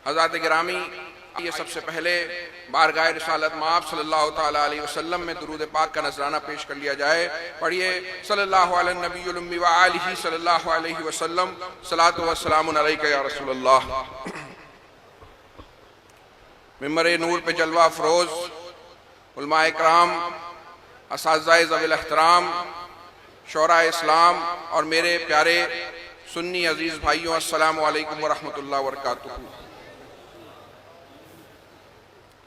حضرات گرامی، یہ سب سے پہلے بارگاہ رسالت مآب صلی اللہ تعالیٰ علیہ وسلم میں درود پاک کا نذرانہ پیش کر لیا جائے۔ پڑھیے صلی اللہ علیہ النبی الامی وآلہ صلی اللہ علیہ وسلم، صلاۃ و سلام علیک یا رسول اللہ۔ ممبر نور پہ جلوہ افروز علماء اکرام، اساتذہ ذوی الاحترام، شعراء اسلام اور میرے پیارے سنی عزیز بھائیوں، السلام علیکم ورحمۃ اللہ وبرکاتہ۔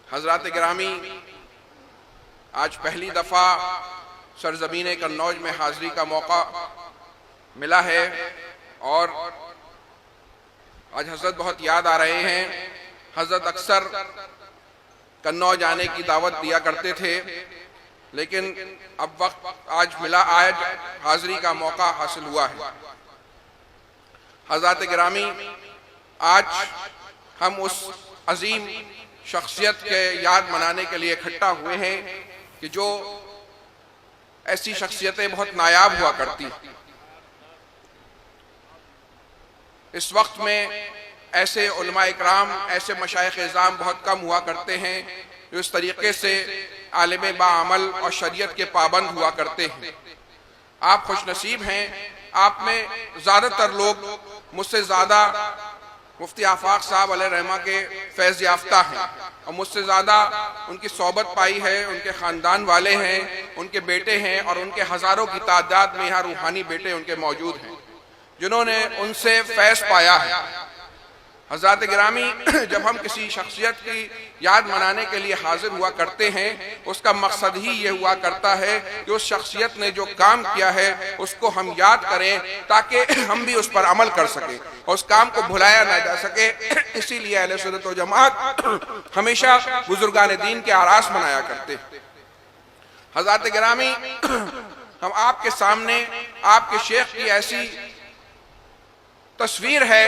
حضرات گرامی، آج پہلی دفعہ سرزمین قنوج میں حاضری کا موقع ملا ہے اور آج حضرت بہت یاد آ رہے ہیں۔ حضرت اکثر قنوج آنے کی دعوت دیا کرتے تھے، لیکن اب وقت آج ملا، آج حاضری کا موقع حاصل ہوا ہے۔ حضرات گرامی، آج ہم اس عظیم شخصیت کے یاد منانے کے لیے اکٹھا ہوئے ہیں کہ جو ایسی شخصیتیں بہت نایاب ہوا کرتی۔ اس وقت میں ایسے علماء اکرام، ایسے مشائخ اعظام بہت کم ہوا کرتے ہیں جو اس طریقے سے عالم باعمل اور شریعت کے پابند ہوا کرتے ہیں۔ آپ خوش نصیب ہیں، آپ میں زیادہ تر لوگ مجھ سے زیادہ مفتی آفاق صاحب علیہ رحمہ کے فیض یافتہ ہیں اور مجھ سے زیادہ ان کی صحبت پائی ہے، ان کے خاندان والے ہیں، ان کے بیٹے ہیں اور ان کے ہزاروں کی تعداد میں یہاں روحانی بیٹے ان کے موجود ہیں جنہوں نے ان سے فیض پایا ہے۔ حضرات گرامی، جب ہم کسی شخصیت کی یاد منانے کے لیے حاضر ہوا کرتے ہیں، اس کا مقصد ہی یہ ہوا کرتا ہے کہ اس شخصیت نے جو کام کیا ہے اس کو ہم یاد کریں تاکہ ہم بھی اس پر عمل کر سکیں اور اس کام کو بھلایا نہ جا سکے۔ اسی لیے اہل سنت و جماعت ہمیشہ بزرگان دین کے آراس منایا کرتے ہیں۔ حضرات گرامی، ہم آپ کے سامنے آپ کے شیخ کی ایسی تصویر ہے،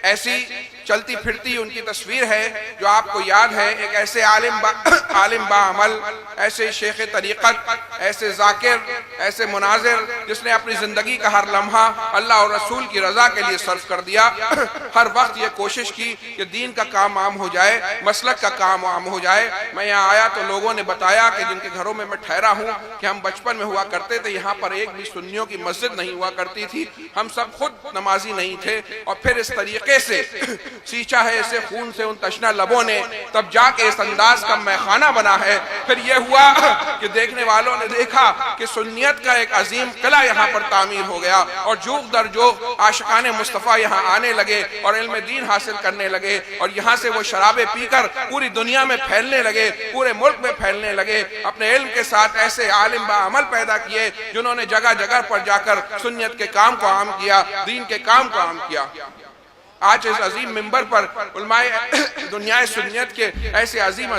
ایسی چلتی پھرتی ان کی تصویر ہے جو آپ کو یاد ہے، ایک ایسے عالم باعمل، ایسے شیخ طریقت، ایسے ذاکر، ایسے مناظر جس نے اپنی زندگی کا ہر لمحہ اللہ اور رسول کی رضا کے لیے صرف کر دیا۔ ہر وقت یہ کوشش کی کہ دین کا کام عام ہو جائے، مسلک کا کام عام ہو جائے۔ میں یہاں آیا تو لوگوں نے بتایا کہ جن کے گھروں میں ٹھہرا ہوں کہ ہم بچپن میں ہوا کرتے تھے، یہاں پر ایک بھی سنیوں کی مسجد نہیں ہوا کرتی تھی، ہم سب خود نمازی نہیں تھے، اور پھر اس طریقے سے سینچا ہے اسے خون سے ان تشنہ لبوں نے، تب جا کے اس انداز کا میخانہ بنا ہے۔ پھر یہ ہوا کہ دیکھنے والوں نے دیکھا کہ سنیت کا ایک عظیم قلعہ یہاں پر تعمیر ہو گیا اور جوگ در جوگ عاشقان مصطفیٰ یہاں آنے لگے اور علم دین حاصل کرنے لگے، اور یہاں سے وہ شرابیں پی کر پوری دنیا میں پھیلنے لگے، پورے ملک میں پھیلنے لگے۔ اپنے علم کے ساتھ ایسے عالم باعمل پیدا کیے جنہوں نے جگہ جگہ پر جا کر سنیت کے کام کو عام کیا، دین کے کام کو عام کیا۔ آج اس عظیم منبر پر علماء دنیا سنیت کے ایسے عظیم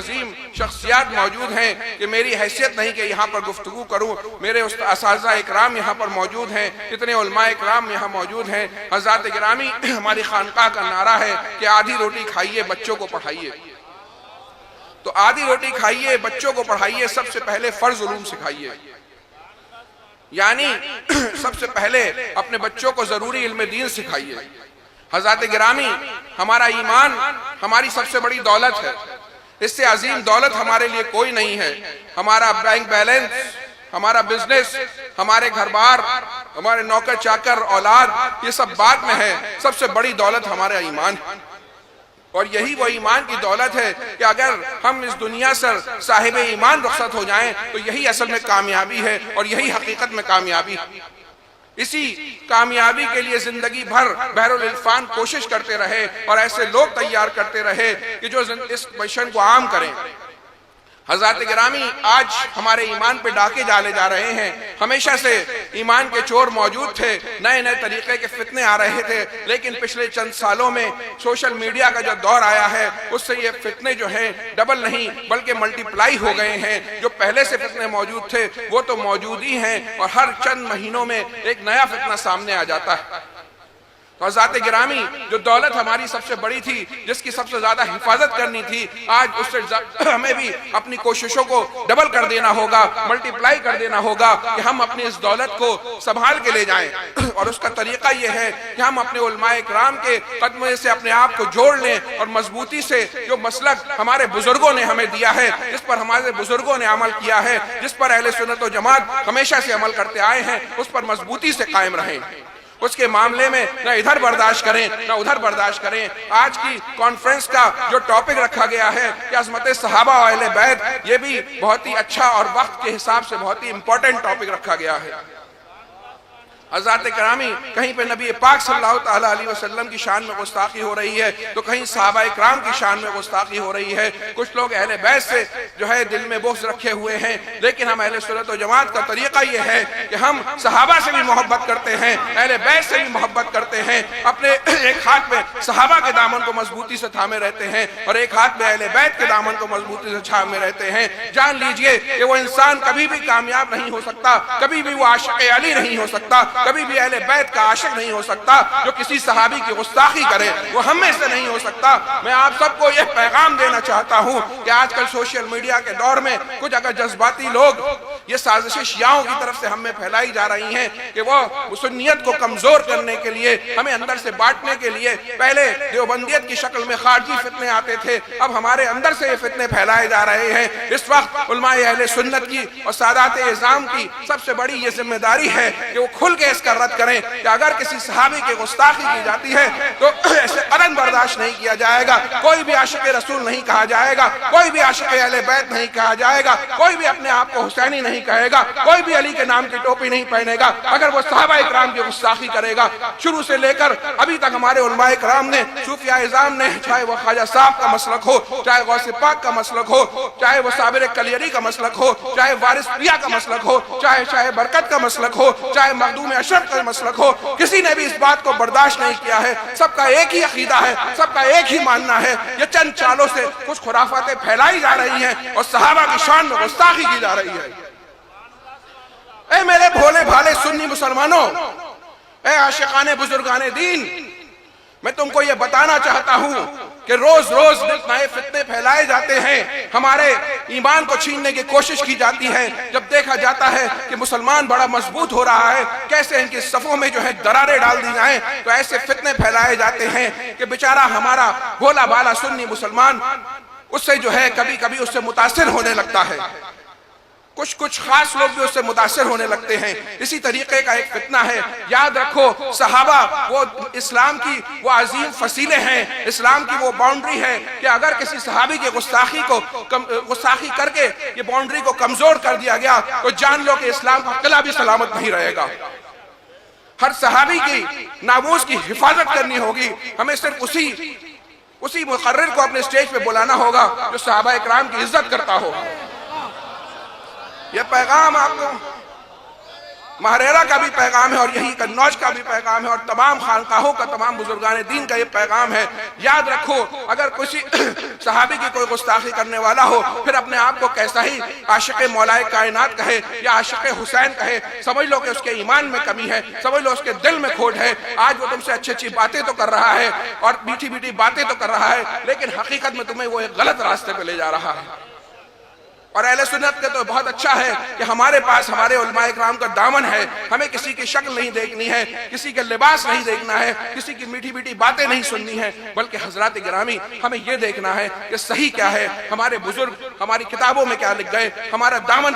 شخصیات موجود ہیں کہ میری حیثیت نہیں کہ یہاں پر گفتگو کروں، میرے اساتذہ اکرام یہاں پر موجود ہیں، اتنے علماء اکرام یہاں موجود ہیں۔ حضرات گرامی، ہماری خانقاہ کا نعرہ ہے کہ آدھی روٹی کھائیے، بچوں کو پڑھائیے۔ تو آدھی روٹی کھائیے، بچوں کو پڑھائیے، سب سے پہلے فرض علوم سکھائیے، یعنی سب سے پہلے اپنے بچوں کو ضروری علم دین سکھائیے۔ حضرات گرامی، ہمارا ایمان ہماری سب سے بڑی دولت ہے، اس سے عظیم دولت ہمارے لیے کوئی نہیں ہے۔ ہمارا بینک بیلنس، ہمارا بزنس، ہمارے گھر بار، ہمارے نوکر چاکر، اولاد، یہ سب بعد میں ہے، سب سے بڑی دولت ہمارا ایمان ہے۔ اور یہی وہ ایمان کی دولت ہے کہ اگر ہم اس دنیا سے صاحب ایمان رخصت ہو جائیں تو یہی اصل میں کامیابی ہے اور یہی حقیقت میں کامیابی ہے۔ اسی کامیابی کے لیے زندگی بھر بحر العرفان کوشش کرتے رہے اور ایسے لوگ تیار کرتے رہے کہ جو اس مشن کو عام کریں۔ حضرات گرامی، آج ہمارے ایمان پہ ڈاکے ڈالے جا رہے ہیں۔ ہمیشہ سے ایمان کے چور موجود تھے، نئے نئے طریقے کے فتنے آ رہے تھے، لیکن پچھلے چند سالوں میں سوشل میڈیا کا جو دور آیا ہے اس سے یہ فتنے جو ہیں ڈبل نہیں بلکہ ملٹی پلائی ہو گئے ہیں۔ جو پہلے سے فتنے موجود تھے وہ تو موجود ہی ہیں، اور ہر چند مہینوں میں ایک نیا فتنہ سامنے آ جاتا ہے۔ تو حضرات گرامی، جو دولت ہماری سب سے بڑی تھی، جس کی سب سے زیادہ حفاظت کرنی تھی، آج اس سے ہمیں بھی اپنی کوششوں کو ڈبل کر دینا ہوگا، ملٹی پلائی کر دینا ہوگا کہ ہم اپنی اس دولت کو سنبھال کے لے جائیں۔ اور اس کا طریقہ یہ ہے کہ ہم اپنے علماء کرام کے قدمے سے اپنے آپ کو جوڑ لیں اور مضبوطی سے جو مسلک ہمارے بزرگوں نے ہمیں دیا ہے، جس پر ہمارے بزرگوں نے عمل کیا ہے، جس پر اہل سنت و جماعت ہمیشہ سے عمل کرتے آئے ہیں، اس پر مضبوطی سے قائم رہیں۔ اس کے معاملے میں نہ ادھر برداشت کریں نہ ادھر برداشت کریں۔ آج کی کانفرنس کا جو ٹاپک رکھا گیا ہے کہ عظمت صحابہ و اہل بیت، یہ بھی بہت ہی اچھا اور وقت کے حساب سے بہت ہی امپورٹنٹ ٹاپک رکھا گیا ہے۔ حضرات کرامی، کہیں پہ نبی پاک صلی اللہ تعالیٰ علیہ وسلم کی شان میں گستاخی ہو رہی ہے تو کہیں صحابہ اکرام کی شان میں گستاخی ہو رہی ہے۔ کچھ لوگ اہل بیت سے جو ہے دل میں بغض رکھے ہوئے ہیں، لیکن ہم اہل سنت و جماعت کا طریقہ یہ ہے کہ ہم صحابہ سے بھی محبت کرتے ہیں، اہل بیت سے بھی محبت کرتے ہیں، اپنے ایک ہاتھ میں صحابہ کے دامن کو مضبوطی سے تھامے رہتے ہیں اور ایک ہاتھ میں اہل بیت کے دامن کو مضبوطی سے تھامے رہتے ہیں۔ جان لیجئے کہ وہ انسان کبھی بھی کامیاب نہیں ہو سکتا، کبھی بھی وہ عاشق علی نہیں ہو سکتا، کبھی بھی اہل بیت کا عاشق نہیں ہو سکتا۔ جو کسی صحابی کی گستاخی کرے وہ ہم میں سے نہیں ہو سکتا۔ میں آپ سب کو یہ پیغام دینا چاہتا ہوں کہ آج کل سوشل میڈیا کے دور میں کچھ اگر جذباتی لوگ یہ سازشیں شیعوں کی طرف سے ہم میں پھیلائی جا رہی ہیں کہ وہ سنیت کو کمزور کرنے کے لیے، ہمیں اندر سے بانٹنے کے لیے، پہلے دیوبندیت کی شکل میں خارجی فتنے آتے تھے، اب ہمارے اندر سے یہ فتنے پھیلائے جا رہے ہیں۔ اس وقت علماء اہل سنت کی اور سادات اعظام کی سب سے بڑی یہ ذمہ داری ہے کہ وہ کھل کے اس کا رد کریں کہ اگر کسی صحابی کی گستاخی کی جاتی ہے تو ایسے قدم برداشت نہیں کیا جائے گا۔ کوئی بھی عاشق رسول نہیں کہا جائے گا، کوئی بھی عاشق اہل بیت نہیں کہا جائے گا، کوئی بھی اپنے آپ کو حسینی نہیں کہے گا، کوئی بھی علی کے نام کی ٹوپی نہیں پہنے گا اگر وہ صحابہ اکرام کی گستاخی کرے گا۔ شروع سے لے کر ابھی تک ہمارے علماء اکرام نے، صوفیاء اعظام نے، چاہے وہ خواجہ صاحب کا مسلک ہو، چاہے غوث پاک کا مسلک ہو، چاہے وہ صابر کلیری کا مسلک ہو، چاہے وارث پیا کا مسلک ہو، چاہے برکت کا مسلک ہو، چاہے مخدوم اشرف کا مسلک ہو، کسی نے بھی اس بات کو برداشت نہیں کیا ہے۔ سب کا ایک ہی عقیدہ ہے، سب کا ایک ہی ماننا ہے۔ یہ چند چالوں سے کچھ خرافاتیں پھیلائی جا رہی ہیں اور صحابہ کی شان میں گستاخی کی جا رہی ہے۔ اے میرے بھولے بھالے سنی مسلمانوں، اے عاشقان بزرگان دین، میں تم کو یہ بتانا چاہتا ہوں کہ روز روز نئے فتنے پھیلائے جاتے ہیں، ہمارے ایمان کو چھیننے کی کوشش کی جاتی ہے۔ جب دیکھا جاتا ہے کہ مسلمان بڑا مضبوط ہو رہا ہے، کیسے ان کی صفوں میں جو ہے دراریں ڈال دی جائیں، تو ایسے فتنے پھیلائے جاتے ہیں کہ بیچارہ ہمارا بھولا بھالا سنی مسلمان اس سے جو ہے کبھی کبھی اس سے متاثر ہونے لگتا ہے، کچھ خاص لوگ بھی اس سے متاثر ہونے لگتے ہیں۔ اسی طریقے کا ایک فتنہ ہے۔ یاد رکھو، صحابہ وہ اسلام کی وہ عظیم فصیلیں ہیں، اسلام کی وہ باؤنڈری ہے کہ اگر کسی صحابی کی گستاخی کر کے یہ باؤنڈری کو کمزور کر دیا گیا تو جان لو کہ اسلام کا قلعہ بھی سلامت نہیں رہے گا۔ ہر صحابی کی ناموس کی حفاظت کرنی ہوگی۔ ہمیں صرف اسی مقرر کو اپنے سٹیج پہ بلانا ہوگا جو صحابہ اکرام کی عزت کرتا ہو۔ یہ پیغام آپ کو مہریرہ کا بھی پیغام ہے اور یہی قنوج کا بھی پیغام ہے اور تمام خانقاہوں کا، تمام بزرگان دین کا یہ پیغام ہے۔ یاد رکھو، اگر کسی صحابی کی کوئی گستاخی کرنے والا ہو، پھر اپنے آپ کو کیسا ہی عاشق مولا کائنات کہے یا عاشق حسین کہے، سمجھ لو کہ اس کے ایمان میں کمی ہے، سمجھ لو اس کے دل میں کھوٹ ہے۔ آج وہ تم سے اچھی اچھی باتیں تو کر رہا ہے اور میٹھی میٹھی باتیں تو کر رہا ہے، لیکن حقیقت میں تمہیں وہ ایک غلط راستے پہ لے جا رہا ہے۔ اور اہل سنت کے تو بہت اچھا ہے کہ ہمارے پاس ہمارے علماء اکرام کا دامن ہے، ہمیں کسی کی شکل نہیں دیکھنی ہے، کسی کے لباس نہیں دیکھنا ہے، کسی کی میٹھی میٹھی باتیں نہیں سننی ہے، بلکہ حضرات گرامی ہمیں یہ دیکھنا ہے کہ صحیح کیا ہے، ہمارے بزرگ ہماری کتابوں میں کیا لکھ گئے، ہمارا دامن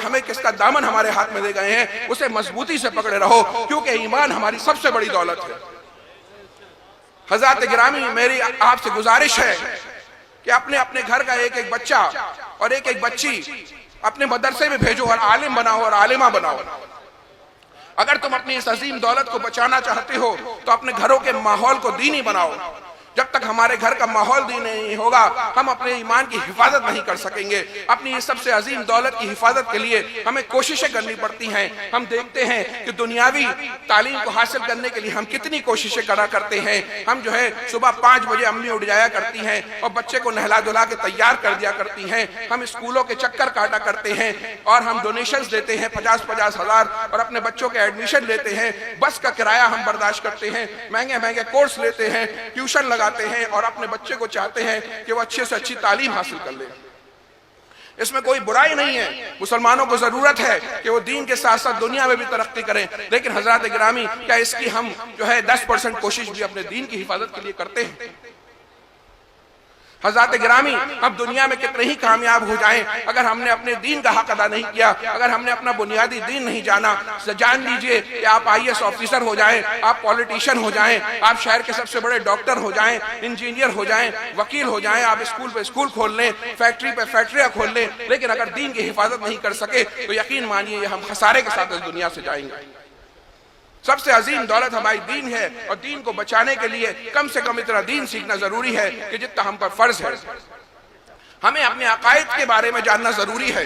ہمیں کس کا دامن ہمارے ہاتھ میں دے گئے ہیں، اسے مضبوطی سے پکڑے رہو، کیونکہ ایمان ہماری سب سے بڑی دولت ہے۔ حضرات گرامی، میری آپ سے گزارش ہے کہ اپنے گھر کا ایک ایک بچہ اور ایک ایک بچی اپنے مدرسے میں بھیجو اور عالم بناؤ اور عالمہ بناؤ۔ اگر تم اپنی اس عظیم دولت کو بچانا چاہتے ہو تو اپنے گھروں کے ماحول کو دینی بناؤ، جب تک ہمارے گھر کا ماحول دین نہیں ہوگا ہم اپنے ایمان کی حفاظت نہیں کر سکیں گے۔ اپنی یہ سب سے عظیم دولت کی حفاظت کے لیے ہمیں کوششیں کرنی پڑتی ہیں۔ ہم دیکھتے ہیں کہ دنیاوی تعلیم کو حاصل کرنے کے لیے ہم کتنی کوششیں کرتے ہیں۔ ہم جو ہے صبح 5 بجے امی اٹھ جایا کرتی ہیں اور بچے کو نہلا دھلا کے تیار کر دیا کرتی ہیں۔ ہم اسکولوں کے چکر کاٹا کرتے ہیں اور ہم ڈونیشنز دیتے ہیں 50-50 ہزار اور اپنے بچوں کے ایڈمیشن لیتے ہیں۔ بس کا کرایہ ہم برداشت کرتے ہیں، مہنگے مہنگے کورس لیتے ہیں، ٹیوشن لگاتے ہیں اور اپنے بچے کو چاہتے ہیں کہ وہ اچھے سے اچھی تعلیم حاصل کر لے۔ اس میں کوئی برائی نہیں ہے، مسلمانوں کو ضرورت ہے کہ وہ دین کے ساتھ ساتھ دنیا میں بھی ترقی کریں، لیکن حضرات گرامی کیا اس کی ہم جو ہے 10% کوشش بھی اپنے دین کی حفاظت کے لیے کرتے ہیں؟ حضرات گرامی ہم دنیا میں کتنے ہی کامیاب ہو جائیں، اگر ہم نے اپنے دین کا حق ادا نہیں کیا، اگر ہم نے اپنا بنیادی دین نہیں جانا، جان لیجئے کہ آپ IAS آفیسر ہو جائیں، آپ پولیٹیشین ہو جائیں، آپ شہر کے سب سے بڑے ڈاکٹر ہو جائیں، انجینئر ہو جائیں، وکیل ہو جائیں، آپ اسکول پہ اسکول کھول لیں، فیکٹری پہ فیکٹریاں کھول لیں، لیکن اگر دین کی حفاظت نہیں کر سکے تو یقین مانیے ہم خسارے کے ساتھ اس دنیا سے جائیں گے۔ سب سے عظیم دولت ہماری دین ہے اور دین کو بچانے کے لیے کم سے کم اتنا دین سیکھنا ضروری ہے کہ جتنا ہم پر فرض ہے۔ ہمیں اپنے عقائد کے بارے میں جاننا ضروری ہے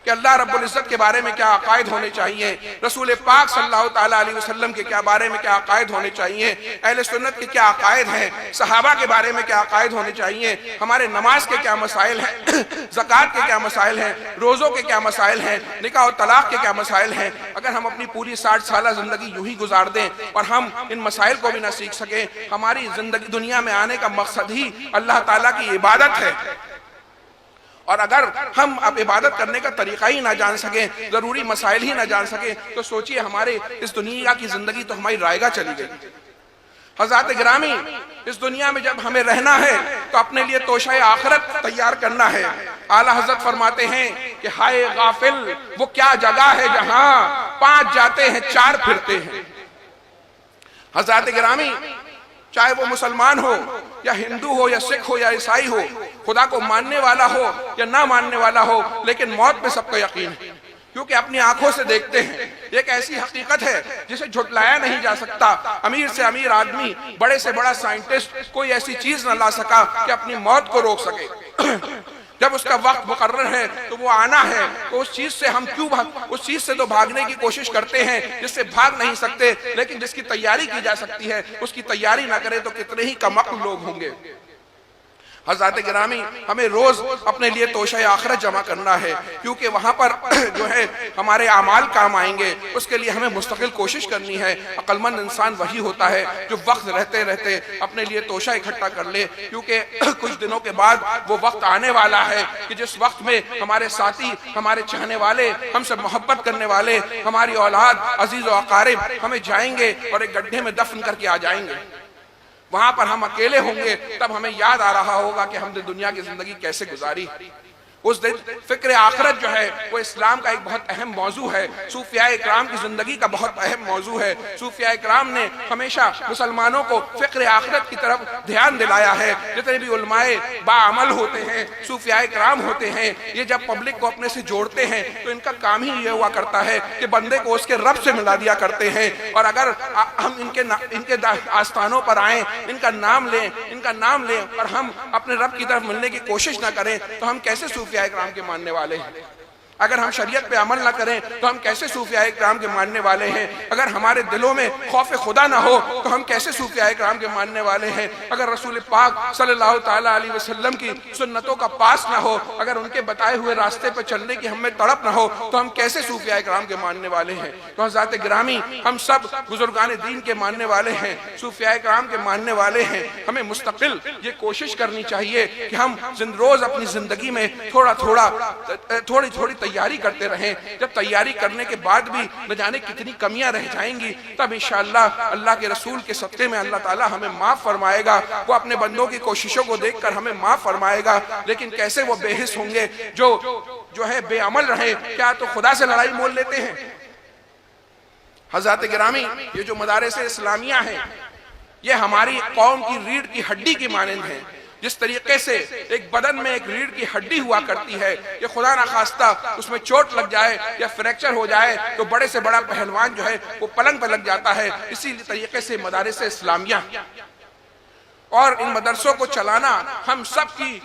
کہ اللہ رب العزت کے بارے میں کیا عقائد ہونے چاہیے، رسول پاک صلی اللہ تعالیٰ علیہ وسلم کے کیا بارے میں کیا عقائد ہونے چاہیے، اہل سنت کے کیا عقائد ہیں، صحابہ کے بارے میں کیا عقائد ہونے چاہیے، ہمارے نماز کے کیا مسائل ہیں، زکوٰۃ کے کیا مسائل ہیں، روزوں کے کیا مسائل ہیں، نکاح و طلاق کے کیا مسائل ہیں۔ اگر ہم اپنی پوری 60 سالہ زندگی یوں ہی گزار دیں اور ہم ان مسائل کو بھی نہ سیکھ سکیں، ہماری زندگی دنیا میں آنے کا مقصد ہی اللہ تعالیٰ کی عبادت ہے، اور اگر ہم اب عبادت کرنے کا طریقہ ہی نہ جان سکیں، ضروری مسائل ہی نہ جان سکیں، تو سوچئے ہمارے اس دنیا کی زندگی تو ہماری رائگاں چلی گئی۔ حضرات گرامی اس دنیا میں جب ہمیں رہنا ہے تو اپنے لیے توشہ آخرت تیار کرنا ہے۔ اعلیٰ حضرت فرماتے ہیں کہ ہائے غافل وہ کیا جگہ ہے جہاں 5 جاتے ہیں 4 پھرتے ہیں۔ حضرات گرامی چاہے وہ مسلمان ہو یا ہندو ہو یا سکھ ہو یا عیسائی ہو، خدا کو ماننے والا ہو یا نہ ماننے والا ہو، لیکن موت پہ سب کا یقین ہے، کیونکہ اپنی آنکھوں سے دیکھتے ہیں۔ ایک ایسی حقیقت ہے جسے جھٹلایا نہیں جا سکتا۔ امیر سے امیر آدمی، بڑے سے بڑا سائنٹسٹ کوئی ایسی چیز نہ لا سکا کہ اپنی موت کو روک سکے۔ جب اس کا وقت مقرر ہے تو وہ آنا ہے، تو اس چیز سے ہم اس چیز سے تو بھاگنے کی کوشش کرتے ہیں جس سے بھاگ نہیں سکتے، لیکن جس کی تیاری کی جا سکتی ہے اس کی تیاری نہ کرے تو کتنے ہی کم عقل لوگ ہوں گے۔ حضرات گرامی ہمیں روز اپنے لیے توشہ آخرت جمع کرنا ہے، کیونکہ وہاں پر جو ہے ہمارے اعمال کام آئیں گے۔ اس کے لیے ہمیں مستقل کوشش کرنی ہے۔ عقل مند انسان وہی ہوتا ہے جو وقت رہتے رہتے اپنے لیے توشہ اکٹھا کر لے، کیونکہ کچھ دنوں کے بعد وہ وقت آنے والا ہے کہ جس وقت میں ہمارے ساتھی، ہمارے چاہنے والے، ہم سے محبت کرنے والے، ہماری اولاد، عزیز و اقارب ہمیں جائیں گے اور ایک گڈھے میں دفن کر کے آ جائیں گے۔ وہاں پر ہم اکیلے ہوں گے، تب ہمیں یاد آ رہا ہوگا کہ ہم نے دنیا کی زندگی کیسے گزاری۔ اس دن فکر آخرت جو ہے وہ اسلام کا ایک بہت اہم موضوع ہے، صوفیاء اکرام کی زندگی کا بہت اہم موضوع ہے۔ صوفیاء اکرام نے ہمیشہ مسلمانوں کو فکر آخرت کی طرف دھیان دلایا ہے۔ جتنے بھی علماء باعمل ہوتے ہیں، صوفیاء اکرام ہوتے ہیں، یہ جب پبلک کو اپنے سے جوڑتے ہیں تو ان کا کام ہی یہ ہوا کرتا ہے کہ بندے کو اس کے رب سے ملا دیا کرتے ہیں، اور اگر ہم ان کے آستانوں پر آئیں، ان کا نام لیں اور ہم اپنے رب کی طرف ملنے کی کوشش نہ کریں تو ہم کیسے صوفیاء اکرام کے ماننے والے ہیں؟ اگر ہم شریعت پہ عمل نہ کریں تو ہم کیسے صوفیاء اکرام کے ماننے والے ہیں؟ اگر ہمارے دلوں میں خوف خدا نہ ہو تو ہم کیسے صوفیاء اکرام کے ماننے والے ہیں؟ اگر رسول پاک صلی اللہ تعالیٰ علیہ وسلم کی سنتوں کا پاس نہ ہو، اگر ان کے بتائے ہوئے راستے پر چلنے کی ہم میں تڑپ نہ ہو تو ہم کیسے صوفیاء اکرام کے ماننے والے ہیں؟ تو حضرات گرامی ہم سب بزرگان دین کے ماننے والے ہیں، صوفیاء اکرام کے ماننے والے ہیں۔ ہمیں مستقل یہ کوشش کرنی چاہیے کہ ہم روز اپنی زندگی میں تھوڑی تیاری کرتے رہیں۔ جب تیاری کرنے کے بعد بھی نہ جانے کتنی کمیاں رہ جائیں گی، تب انشاءاللہ اللہ کے رسول کے صدقے میں اللہ تعالیٰ ہمیں معاف فرمائے گا۔ وہ اپنے بندوں کی کوششوں کو دیکھ کر ہمیں معاف فرمائے گا، لیکن کیسے وہ بے حس ہوں گے جو ہے بے عمل رہے؟ کیا تو خدا سے لڑائی مول لیتے ہیں؟ حضرات گرامی یہ جو مدارس اسلامیہ ہیں یہ ہماری قوم کی ریڑھ کی ہڈی کی مانند ہیں۔ جس طریقے سے ایک بدن میں ایک ریڑھ کی ہڈی ہوا کرتی ہے کہ خدا نخواستہ اس میں چوٹ لگ جائے یا فریکچر ہو جائے تو بڑے سے بڑا پہلوان جو ہے وہ پلنگ پہ لگ جاتا ہے، اسی طریقے سے مدارس اسلامیہ اور ان مدرسوں کو چلانا ہم سب کی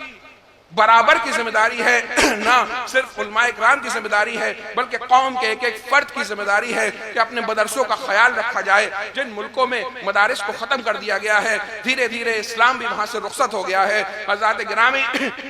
برابر کی ذمہ داری ہے، نہ صرف علماء اکرام کی ذمہ داری ہے بلکہ قوم کے ایک ایک فرد کی ذمہ داری ہے کہ اپنے مدرسوں کا خیال رکھا جائے۔ جن ملکوں میں مدارس کو ختم کر دیا گیا ہے، دھیرے دھیرے اسلام بھی وہاں سے رخصت ہو گیا ہے۔ حضرات گرامی،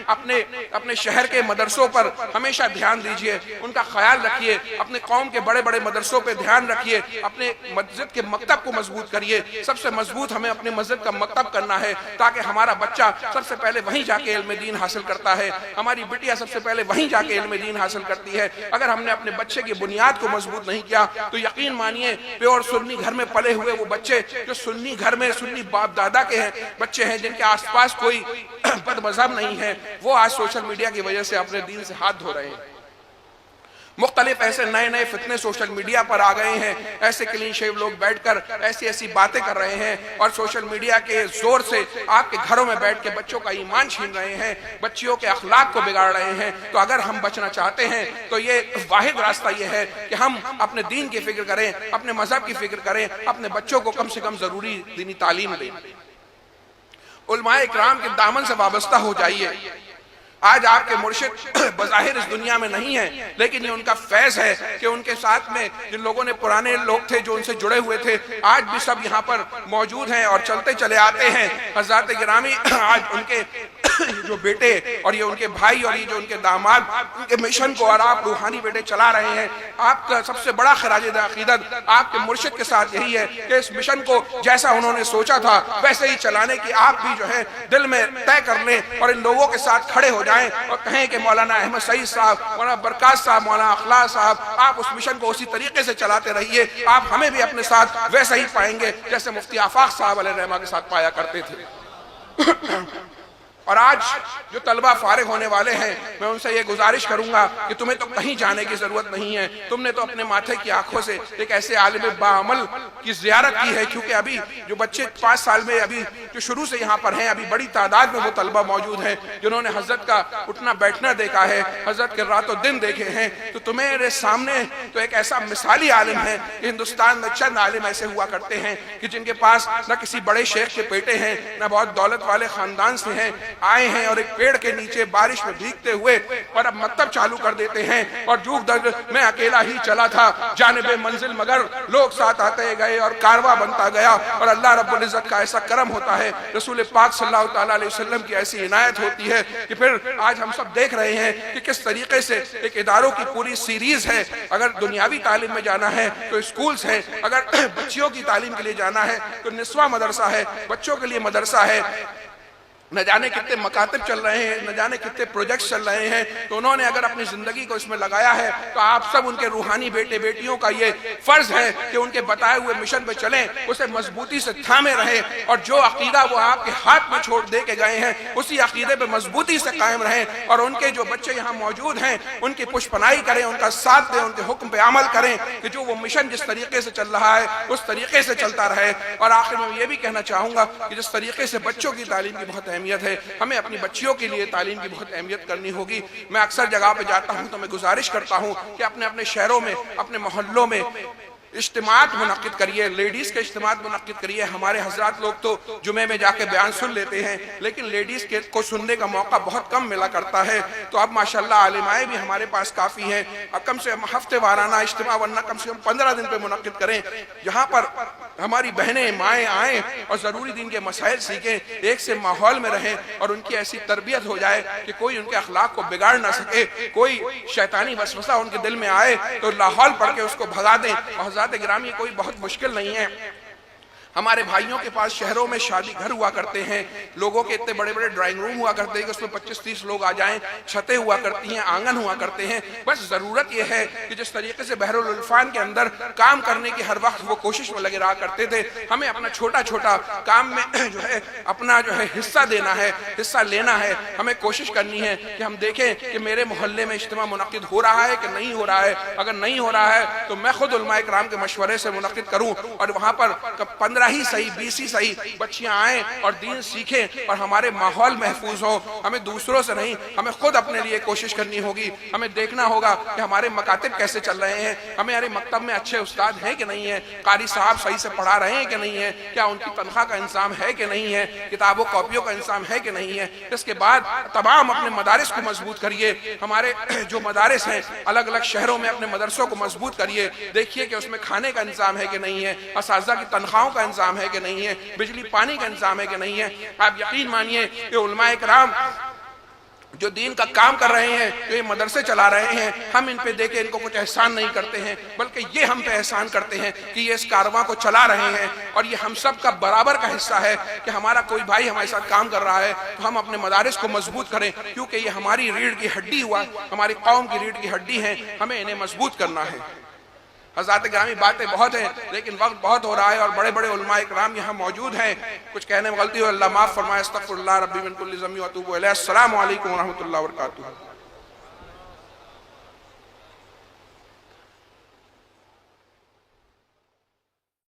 اپنے شہر کے مدرسوں پر ہمیشہ دھیان دیجئے، ان کا خیال رکھیے، اپنے قوم کے بڑے بڑے مدرسوں پہ دھیان رکھیے، اپنے مسجد کے مکتب کو مضبوط کریے۔ سب سے مضبوط ہمیں اپنے مسجد کا مکتب کرنا ہے تاکہ ہمارا بچہ سب سے پہلے وہیں جا کے علم دین حاصل کرتا ہے، ہماری بٹیا سب سے پہلے وہیں جا کے علم دین حاصل کرتی ہے۔ اگر ہم نے اپنے بچے کی بنیاد کو مضبوط نہیں کیا تو یقین مانیے پیور سنی گھر میں پلے ہوئے وہ بچے جو سنی گھر میں سنی باپ دادا کے ہیں بچے ہیں، جن کے آس پاس کوئی بد مذہب نہیں ہے، وہ آج سوشل میڈیا کی وجہ سے اپنے دین سے ہاتھ دھو رہے ہیں۔ مختلف ایسے نئے نئے فتنے سوشل میڈیا پر آ گئے ہیں، ایسے کلین شیو لوگ بیٹھ کر ایسی باتیں کر رہے ہیں اور سوشل میڈیا کے زور سے آپ کے گھروں میں بیٹھ کے بچوں کا ایمان چھین رہے ہیں، بچیوں کے اخلاق کو بگاڑ رہے ہیں۔ تو اگر ہم بچنا چاہتے ہیں تو یہ واحد راستہ یہ ہے کہ ہم اپنے دین کی فکر کریں، اپنے مذہب کی فکر کریں، اپنے بچوں کو کم سے کم ضروری دینی تعلیم دیں، علماء اکرام کے دامن سے وابستہ ہو جائیے۔ آج آپ کے مرشد بظاہر اس دنیا میں نہیں ہیں، لیکن یہ ان کا فیض ہے کہ ان کے ساتھ میں جن لوگوں نے پرانے لوگ تھے جو ان سے جڑے ہوئے تھے آج بھی سب یہاں پر موجود ہیں اور چلتے چلے آتے ہیں۔ حضرات گرامی، آج ان کے جو بیٹے اور یہ ان کے بھائی اور یہ جو ان کے داماد ان کے مشن کو اور آپ روحانی بیٹے چلا رہے ہیں، آپ کا سب سے بڑا خراج عقیدت آپ کے مرشد کے ساتھ یہی ہے کہ اس مشن کو جیسا انہوں نے سوچا تھا ویسے ہی چلانے کی آپ بھی جو ہے دل میں طے کر لیں اور ان لوگوں کے ساتھ کھڑے ہو جائیں اور کہیں کہ مولانا احمد سعید صاحب، مولانا برکات صاحب، مولانا اخلاص صاحب، آپ اس مشن کو اسی طریقے سے چلاتے رہیے، آپ ہمیں بھی اپنے ساتھ ویسا ہی پائیں گے جیسے مفتی آفاق صاحب علیہ الرحمہ کے ساتھ پایا کرتے تھے۔ اور آج جو طلبہ فارغ ہونے والے ہیں میں ان سے یہ گزارش کروں گا کہ تمہیں تو کہیں جانے کی ضرورت نہیں ہے، تم نے تو اپنے ماتھے کی آنکھوں سے ایک ایسے عالم باعمل کی زیارت کی ہے، کیونکہ ابھی جو بچے 5 سال میں ابھی جو شروع سے یہاں پر ہیں، ابھی بڑی تعداد میں وہ طلبہ موجود ہیں جنہوں نے حضرت کا اٹھنا بیٹھنا دیکھا ہے، حضرت کے رات و دن دیکھے ہیں۔ تو تمہارے سامنے تو ایک ایسا مثالی عالم ہے کہ ہندوستان میں چند عالم ایسے ہوا کرتے ہیں کہ جن کے پاس نہ کسی بڑے شیخ کے بیٹے ہیں، نہ بہت دولت والے خاندان سے ہیں، آئے ہیں اور ایک پیڑ کے نیچے بارش میں بھیگتے ہوئے اور اب مکتب چالو کر دیتے ہیں اور جوگ درد میں اکیلا ہی چلا تھا جانب منزل مگر لوگ ساتھ آتے گئے اور کارواں بنتا گیا، اور اللہ رب العزت کا ایسا کرم ہوتا ہے، رسول پاک صلی اللہ تعالیٰ علیہ وسلم کی ایسی عنایت ہوتی ہے کہ پھر آج ہم سب دیکھ رہے ہیں کہ کس طریقے سے ایک اداروں کی پوری سیریز ہے۔ اگر دنیاوی تعلیم میں جانا ہے تو اسکولز ہیں، اگر بچیوں کی تعلیم کے لیے جانا ہے تو نسواں مدرسہ ہے، بچوں کے لیے مدرسہ ہے، نہ جانے کتنے مکاتب چل رہے ہیں، نہ جانے کتنے پروجیکٹس چل رہے ہیں۔ تو انہوں نے اگر اپنی زندگی کو اس میں لگایا ہے تو آپ سب ان کے روحانی بیٹے بیٹیوں کا یہ فرض ہے کہ ان کے بتائے ہوئے مشن پہ چلیں، اسے مضبوطی سے تھامے رہیں اور جو عقیدہ وہ آپ کے ہاتھ میں چھوڑ دے کے گئے ہیں اسی عقیدے پہ مضبوطی سے قائم رہیں، اور ان کے جو بچے یہاں موجود ہیں ان کی پشپنائی کریں، ان کا ساتھ دیں، ان کے حکم پہ عمل کریں کہ جو وہ مشن جس طریقے سے چل رہا ہے اس طریقے سے چلتا رہے۔ اور آخر میں یہ بھی کہنا چاہوں گا کہ جس طریقے سے بچوں کی تعلیم کی بہت اہمیت ہے، ہمیں اپنی بچیوں کے لیے تعلیم کی بہت اہمیت کرنی ہوگی۔ میں اکثر جگہ پہ جاتا ہوں تو میں گزارش کرتا ہوں کہ اپنے شہروں میں، اپنے محلوں میں اجتماعات منعقد کریے، لیڈیز کے اجتماعات منعقد کریے۔ ہمارے حضرات لوگ تو جمعے میں جا کے بیان سن لیتے ہیں لیکن لیڈیز کو سننے کا موقع بہت کم ملا کرتا ہے۔ تو اب ماشاءاللہ عالمائیں بھی ہمارے پاس کافی ہیں، کم سے کم ہفتے وارانہ اجتماع ورنہ کم سے کم 15 دن پہ منعقد کریں جہاں پر ہماری بہنیں مائیں آئیں اور ضروری دین کے مسائل سیکھیں، ایک سے ماحول میں رہیں اور ان کی ایسی تربیت ہو جائے کہ کوئی ان کے اخلاق کو بگاڑ نہ سکے، کوئی شیطانی وسوسہ ان کے دل میں آئے تو لاحول پڑھ کے اس کو بھگا دیں۔ اور حضرات گرامی کوئی بہت مشکل نہیں ہے، ہمارے بھائیوں کے پاس شہروں میں شادی گھر ہوا کرتے ہیں، لوگوں کے اتنے بڑے بڑے ڈرائنگ روم ہوا کرتے ہیں کہ اس میں 25-30 لوگ آ جائیں، چھتیں ہوا کرتی ہیں، آنگن ہوا کرتے ہیں۔ بس ضرورت یہ ہے کہ جس طریقے سے بحر العرفان کے اندر کام کرنے کی ہر وقت وہ کوشش میں لگے رہا کرتے تھے، ہمیں اپنا چھوٹا چھوٹا کام میں جو ہے اپنا حصہ دینا ہے، حصہ لینا ہے۔ ہمیں کوشش کرنی ہے کہ ہم دیکھیں کہ میرے محلے میں اجتماع منعقد ہو رہا ہے کہ نہیں ہو رہا ہے، اگر نہیں ہو رہا ہے تو میں خود علماء کرام کے مشورے سے منعقد کروں اور وہاں پر 15 15 ہی صحیح 20 ہی صحیح بچیاں آئیں اور دین سیکھیں اور ہمارے ماحول محفوظ ہو. ہمیں دوسروں سے نہیں، ہمیں خود اپنے لیے کوشش کرنی ہوگی. ہمیں دیکھنا ہوگا کہ ہمارے مکاتب کیسے چل رہے ہیں، ہمارے مکتب میں اچھے استاد ہیں کہ نہیں ہیں، قاری صاحب صحیح سے پڑھا رہے ہیں کہ نہیں ہیں، کیا ان کی تنخواہ کا انتظام ہے کہ نہیں ہے، کتابوں کاپیوں کا انتظام ہے کہ نہیں ہے. اس کے بعد تمام اپنے مدارس کو مضبوط کریے. ہمارے جو مدارس ہیں الگ الگ شہروں میں اپنے مدرسوں کو مضبوط کریے. دیکھیے کہ اس میں کھانے کا انتظام ہے کہ نہیں ہے، اساتذہ کی تنخواہوں کا انتظام ہے کہ نہیں ہے، بجلی پانی کا انتظام ہے کہ نہیں ہے. آپ یقین مانیے کہ علماء کرام جو دین کا کام کر رہے ہیں، جو یہ مدرسے چلا رہے ہیں، ہم ان پہ دیکھیں ان کو کچھ احسان نہیں کرتے ہیں، بلکہ یہ ہم پہ احسان کرتے ہیں کہ یہ اس کارواں کو چلا رہے ہیں. اور یہ ہم سب کا برابر کا حصہ ہے کہ ہمارا کوئی بھائی ہمارے ساتھ کام کر رہا ہے تو ہم اپنے مدارس کو مضبوط کریں، کیونکہ یہ ہماری ریڑھ کی ہڈی ہوا، ہماری قوم کی ریڑھ کی ہڈی ہیں. ہمیں انہیں مضبوط کرنا ہے. حضرات گرامی باتیں بہت ہیں لیکن وقت بہت ہو رہا ہے اور بڑے بڑے علماء اکرام یہاں موجود ہیں. کچھ کہنے میں غلطی ہو اللہ معاف فرمائے. استغفر اللہ ربی من کل ذنب و اتوب الیہ. السلام علیکم ورحمۃ اللہ وبرکاتہ.